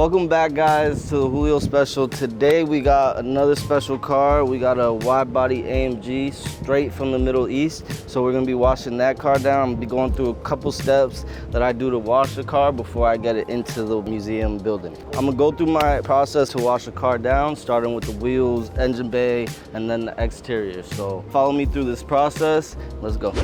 Welcome back, guys, to the Julio special. Today we got another special car. We got a wide-body AMG straight from the Middle East. So we're gonna be washing that car down. I'm gonna be going through a couple steps that I do to wash the car before I get it into the museum building. I'm gonna go through my process to wash the car down, starting with the wheels, engine bay, and then the exterior. So follow me through this process. Let's go.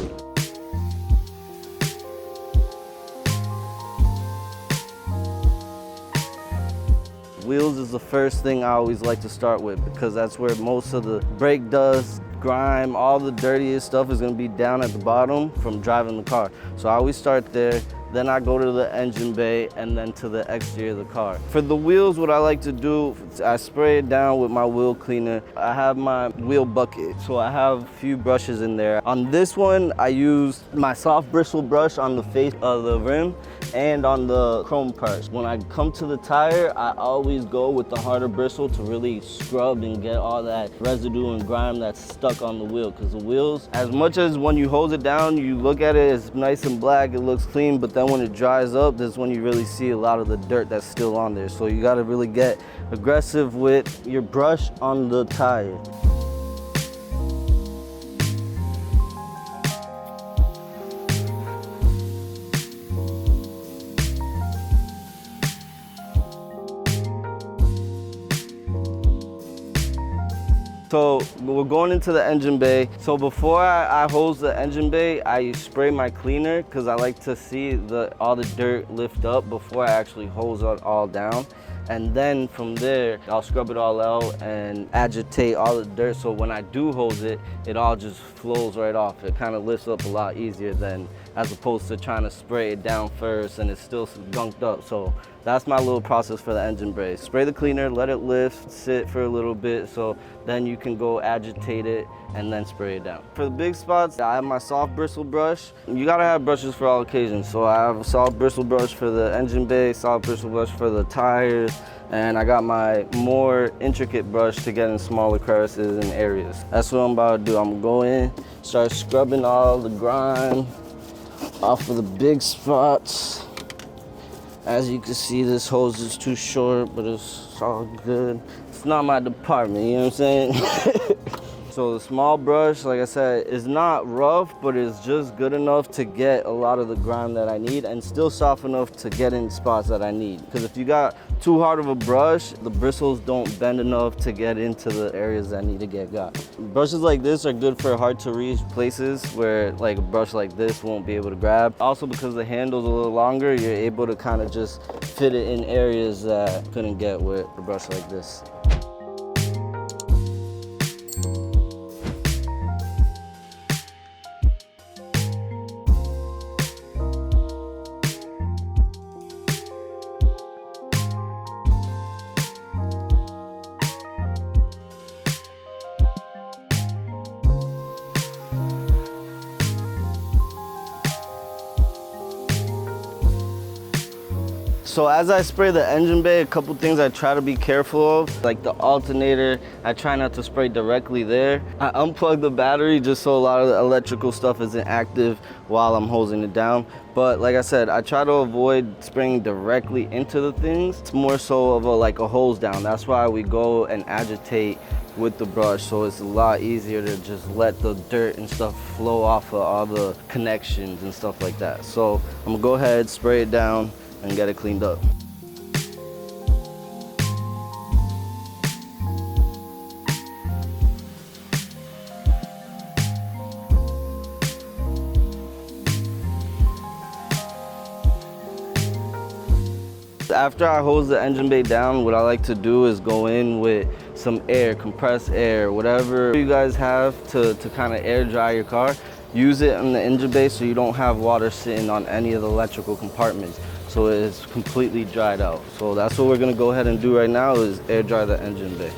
Wheels is the first thing I always like to start with because that's where most of the brake dust, grime, all the dirtiest stuff is gonna be down at the bottom from driving the car. So I always start there, then I go to the engine bay and then to the exterior of the car. For the wheels, what I like to do, I spray it down with my wheel cleaner. I have my wheel bucket, so I have a few brushes in there. On this one, I use my soft bristle brush on the face of the rim and on the chrome parts. When I come to the tire, I always go with the harder bristle to really scrub and get all that residue and grime that's stuck on the wheel. Because the wheels, as much as when you hose it down, you look at it, it's nice and black, it looks clean, but then when it dries up, that's when you really see a lot of the dirt that's still on there. So you gotta really get aggressive with your brush on the tire. So we're going into the engine bay. So before I hose the engine bay, I spray my cleaner because I like to see all the dirt lift up before I actually hose it all down. And then from there, I'll scrub it all out and agitate all the dirt. So when I do hose it, it all just flows right off. It kind of lifts up a lot easier than as opposed to trying to spray it down first and it's still gunked up. So that's my little process for the engine bay. Spray the cleaner, let it lift, sit for a little bit, so then you can go agitate it and then spray it down. For the big spots, I have my soft bristle brush. You gotta have brushes for all occasions. So I have a soft bristle brush for the engine bay, soft bristle brush for the tires, and I got my more intricate brush to get in smaller crevices and areas. That's what I'm about to do. I'm gonna go in, start scrubbing all the grime off of the big spots. As you can see, this hose is too short, but it's all good. It's not my department, you know what I'm saying? So the small brush, like I said, is not rough, but it's just good enough to get a lot of the grime that I need and still soft enough to get in spots that I need. Because if you got too hard of a brush, the bristles don't bend enough to get into the areas that need to get got. Brushes like this are good for hard to reach places where like a brush like this won't be able to grab. Also because the handle's a little longer, you're able to kind of just fit it in areas that couldn't get with a brush like this. So as I spray the engine bay, a couple things I try to be careful of, like the alternator, I try not to spray directly there. I unplug the battery just so a lot of the electrical stuff isn't active while I'm hosing it down. But like I said, I try to avoid spraying directly into the things. It's more so of like a hose down. That's why we go and agitate with the brush, so it's a lot easier to just let the dirt and stuff flow off of all the connections and stuff like that. So I'm gonna go ahead, spray it down, and get it cleaned up. After I hose the engine bay down, what I like to do is go in with some air, compressed air, whatever you guys have to kind of air dry your car. Use it in the engine bay so you don't have water sitting on any of the electrical compartments. So it's completely dried out. So that's what we're gonna go ahead and do right now is air dry the engine bay.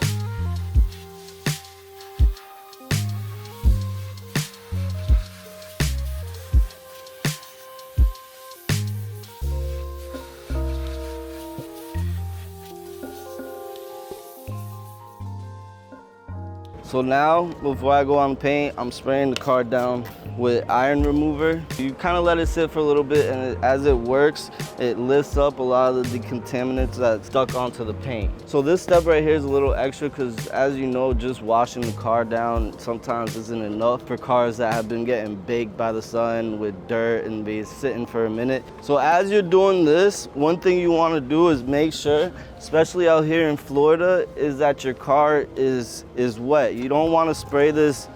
So now, before I go on paint, I'm spraying the car down with iron remover. You kind of let it sit for a little bit, and as it works, it lifts up a lot of the decontaminants that's stuck onto the paint. So this step right here is a little extra because, as you know, just washing the car down sometimes isn't enough for cars that have been getting baked by the sun with dirt and be sitting for a minute. So as you're doing this, one thing you want to do is make sure, especially out here in Florida, is that your car is wet. You don't want to spray this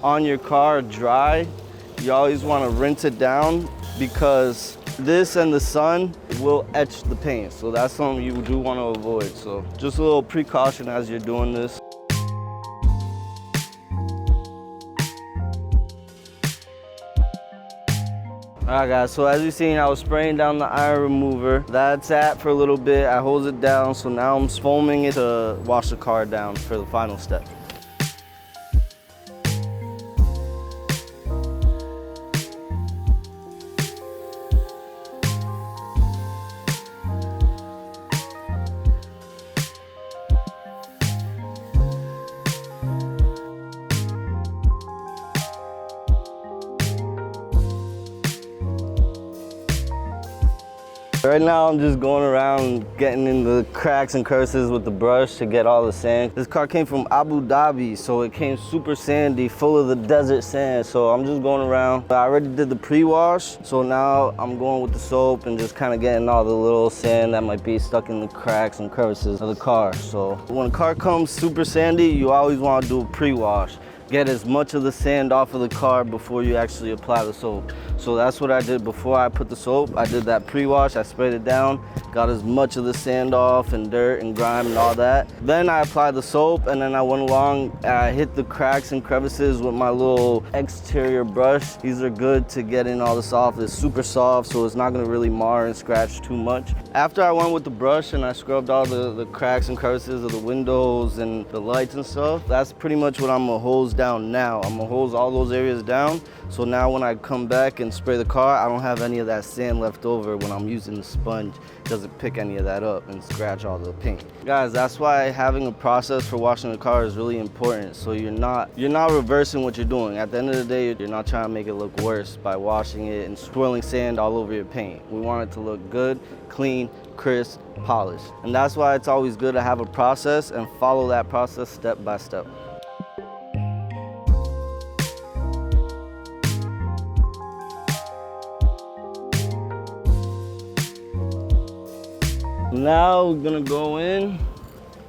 on your car dry. You always want to rinse it down because this and the sun will etch the paint. So that's something you do want to avoid. So just a little precaution as you're doing this. Alright guys, so as you've seen, I was spraying down the iron remover. That sat for a little bit, I hose it down, so now I'm foaming it to wash the car down for the final step. Right now I'm just going around getting in the cracks and crevices with the brush to get all the sand. This car came from Abu Dhabi, so it came super sandy, full of the desert sand. So I'm just going around. I already did the pre-wash, so now I'm going with the soap and just kind of getting all the little sand that might be stuck in the cracks and crevices of the car. So when a car comes super sandy, you always want to do a pre-wash. Get as much of the sand off of the car before you actually apply the soap. So that's what I did before I put the soap. I did that pre-wash, I sprayed it down, got as much of the sand off and dirt and grime and all that. Then I applied the soap, and then I went along and I hit the cracks and crevices with my little exterior brush. These are good to get in all the soft. It's super soft, so it's not gonna really mar and scratch too much. After I went with the brush and I scrubbed all the cracks and crevices of the windows and the lights and stuff, that's pretty much what I'm gonna hose down now. I'm gonna hose all those areas down, so now when I come back and spray the car, I don't have any of that sand left over when I'm using the sponge. It doesn't pick any of that up and scratch all the paint. Guys, that's why having a process for washing the car is really important. So you're not reversing what you're doing. At the end of the day, you're not trying to make it look worse by washing it and swirling sand all over your paint. We want it to look good, clean, crisp, polished. And that's why it's always good to have a process and follow that process step by step. Now we're gonna go in,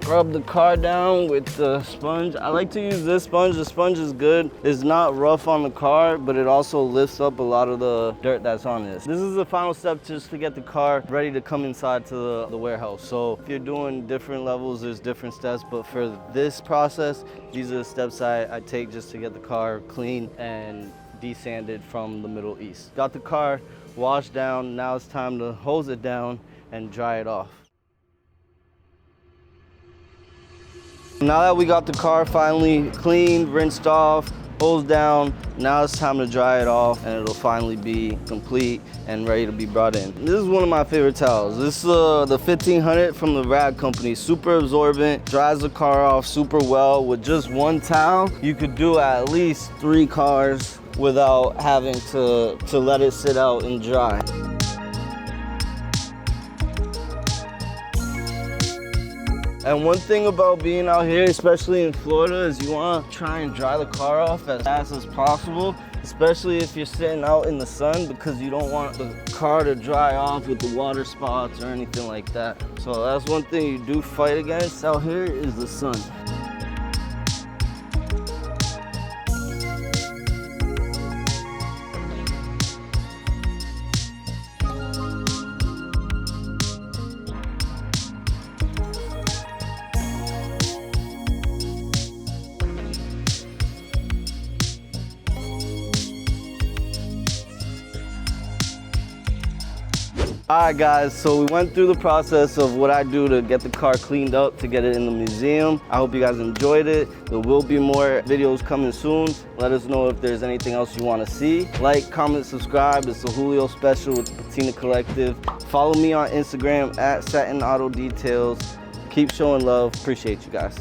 rub the car down with the sponge. I like to use this sponge. The sponge is good. It's not rough on the car, but it also lifts up a lot of the dirt that's on this. This is the final step just to get the car ready to come inside to the warehouse. So if you're doing different levels, there's different steps, but for this process, these are the steps I take just to get the car clean and desanded from the Middle East. Got the car washed down. Now it's time to hose it down and dry it off. Now that we got the car finally cleaned, rinsed off, hosed down, now it's time to dry it off and it'll finally be complete and ready to be brought in. This is one of my favorite towels. This is the 1500 from the Rag Company. Super absorbent, dries the car off super well. With just one towel, you could do at least 3 cars without having to let it sit out and dry. And one thing about being out here, especially in Florida, is you want to try and dry the car off as fast as possible, especially if you're sitting out in the sun, because you don't want the car to dry off with the water spots or anything like that. So that's one thing you do fight against out here is the sun. Alright guys, so we went through the process of what I do to get the car cleaned up to get it in the museum. I hope you guys enjoyed it. There will be more videos coming soon. Let us know if there's anything else you want to see. Like, comment, subscribe. It's the Julio special with the Patina Collective. Follow me on Instagram at Satin Auto Details. Keep showing love. Appreciate you guys.